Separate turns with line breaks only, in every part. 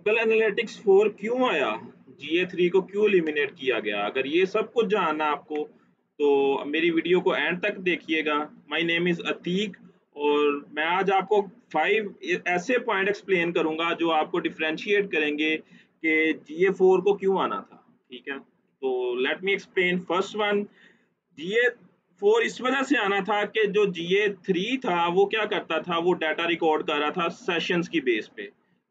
Google analytics 4 क्यों आया, GA3 को क्यों एलिमिनेट किया गया, अगर ये सब कुछ जानना आपको तो मेरी वीडियो को एंड तक देखिएगा। माय नेम इज अतीक और मैं आज आपको 5 ऐसे पॉइंट एक्सप्लेन करूंगा जो आपको डिफरेंशिएट करेंगे कि GA4 को क्यों आना था। ठीक है, तो let me explain. First one, GA4 इस वजह से आना था कि जो GA3 था वो क्या करता था, वो डाटा रिकॉर्ड कर रहा था सेशंस की बेस पे।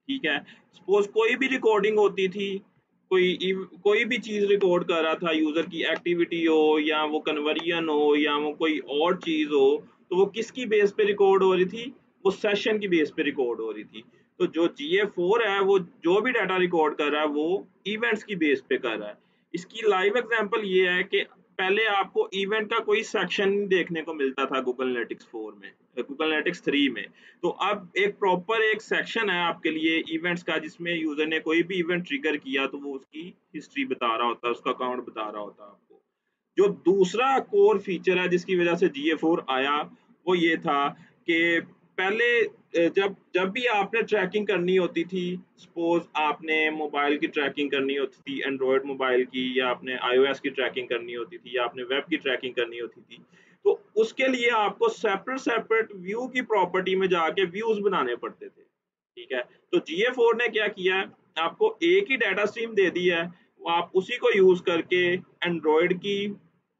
ठीक है, सपोज कोई भी रिकॉर्डिंग होती थी, कोई भी चीज रिकॉर्ड कर रहा था, यूजर की एक्टिविटी हो या वो कन्वर्जन हो या वो कोई और चीज हो, तो वो किसकी बेस पे रिकॉर्ड हो रही थी, वो सेशन की बेस पे रिकॉर्ड हो रही थी। तो जो GA4 है वो जो भी डाटा रिकॉर्ड कर रहा है वो इवेंट्स की बेस पे कर रहा है। इसकी लाइव एग्जांपल ये है कि पहले आपको इवेंट का कोई सेक्शन देखने को मिलता था गूगल एनालिटिक्स 4 में, गूगल एनालिटिक्स 3 में। तो अब एक प्रॉपर एक सेक्शन है आपके लिए इवेंट्स का, जिसमें यूजर ने कोई भी इवेंट ट्रिगर किया तो वो उसकी हिस्ट्री बता रहा होता है, उसका अकाउंट बता रहा होता है आपको। जो दूसरा कोर फीचर है जिसकी वजह से GA4 आया, वो ये था कि पहले जब जब भी आपने ट्रैकिंग करनी होती थी, सपोज आपने मोबाइल की ट्रैकिंग करनी होती थी, एंड्रॉयड मोबाइल की, या आपने iOS की ट्रैकिंग करनी होती थी, या आपने वेब की ट्रैकिंग करनी होती थी, तो उसके लिए आपको सेपरेट सेपरेट व्यू की प्रॉपर्टी में जाके व्यूज बनाने पड़ते थे। ठीक है, तो GA4 ने क्या किया है, आपको एक ही डाटा स्ट्रीम दे दी है, वो आप उसी को यूज करके एंड्रॉयड की,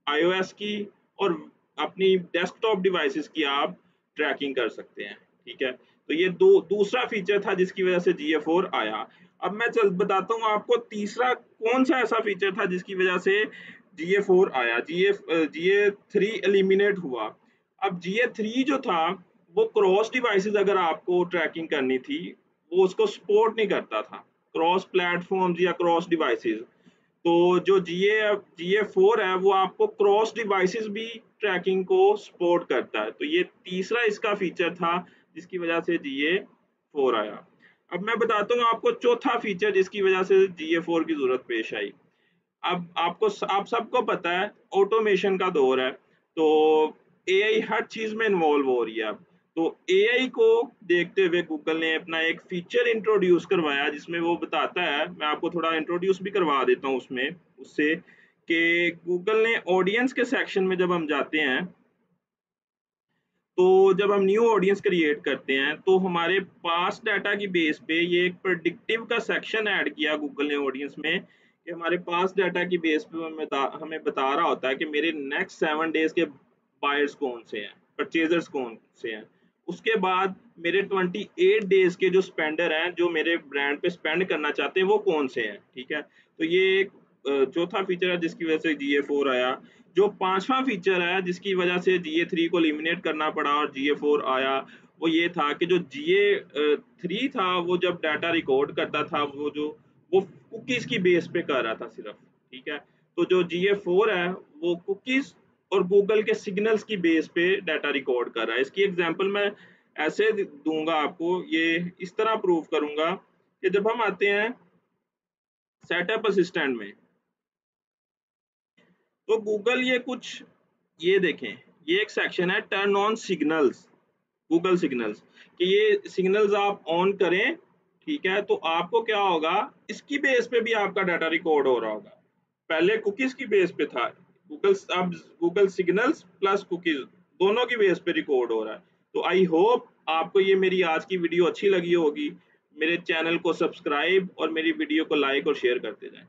iOS की और अपनी डेस्कटॉप डिवाइसेस की आप ट्रैकिंग कर सकते हैं। ठीक है, तो ये दूसरा फीचर था जिसकी वजह से GA4 आया। अब मैं चल बताता हूँ आपको तीसरा कौन सा ऐसा फीचर था जिसकी वजह से GA4 आया, GA3 एलिमिनेट हुआ। अब GA3 जो था वो क्रॉस डिवाइसेस अगर आपको ट्रैकिंग करनी थी, वो उसको सपोर्ट नहीं करता था, क्रॉस प्लेटफॉर्म्स या क्रॉस डिवाइसेस। तो जो GA4 है वो आपको क्रॉस डिवाइसेस भी ट्रैकिंग को सपोर्ट करता है। तो ये तीसरा इसका फीचर था जिसकी वजह से GA4 आया। अब मैं बताता हूँ आपको चौथा फीचर जिसकी वजह से GA4 की जरूरत पेश आई। अब आप सबको पता है ऑटोमेशन का दौर है, तो AI हर चीज में इन्वॉल्व हो रही है अब। तो AI को देखते हुए गूगल ने अपना एक फीचर इंट्रोड्यूस करवाया जिसमें वो बताता है, मैं आपको थोड़ा इंट्रोड्यूस भी करवा देता हूँ उसमें उससे, कि गूगल ने ऑडियंस के सेक्शन में जब हम जाते हैं, तो जब हम न्यू ऑडियंस क्रिएट करते हैं तो हमारे पास डाटा की बेस पे ये एक प्रेडिक्टिव का सेक्शन ऐड किया गूगल ने ऑडियंस में, कि हमारे पास डाटा की बेस पे हमें बता रहा होता है कि मेरे नेक्स्ट 7 डेज के बायर्स कौन से हैं, परचेजर्स कौन से हैं। उसके बाद मेरे 28 डेज के जो स्पेंडर हैं, जो मेरे ब्रांड पे स्पेंड करना चाहते हैं, वो कौन से हैं। ठीक है, तो ये एक चौथा फीचर है जिसकी वजह से GA4 आया। जो पांचवा फीचर है जिसकी वजह से GA3 को एलिमिनेट करना पड़ा और GA4 आया, वो ये था कि जो GA3 था वो जब डाटा रिकॉर्ड करता था, वो कुकीज की बेस पे कर रहा था सिर्फ। ठीक है, तो जो GA4 है वो कुकीज और गूगल के सिग्नल्स की बेस पे डाटा रिकॉर्ड कर रहा है। इसकी एग्जांपल मैं ऐसे दूंगा आपको, ये इस तरह प्रूव करूंगा कि जब हम आते हैं सेटअप असिस्टेंट में, तो गूगल ये देखें, ये एक सेक्शन है turn on signals, Google signals, कि ये सिग्नल्स आप ऑन करें। ठीक है, तो आपको क्या होगा, इसकी बेस पे भी आपका डाटा रिकॉर्ड हो रहा होगा। पहले कुकीज की बेस पे था गूगल, अब गूगल सिग्नल्स प्लस कुकीज दोनों की बेस पे रिकॉर्ड हो रहा है। तो आई होप आपको ये मेरी आज की वीडियो अच्छी लगी होगी। मेरे चैनल को सब्सक्राइब और मेरी वीडियो को लाइक और शेयर करते जाएं।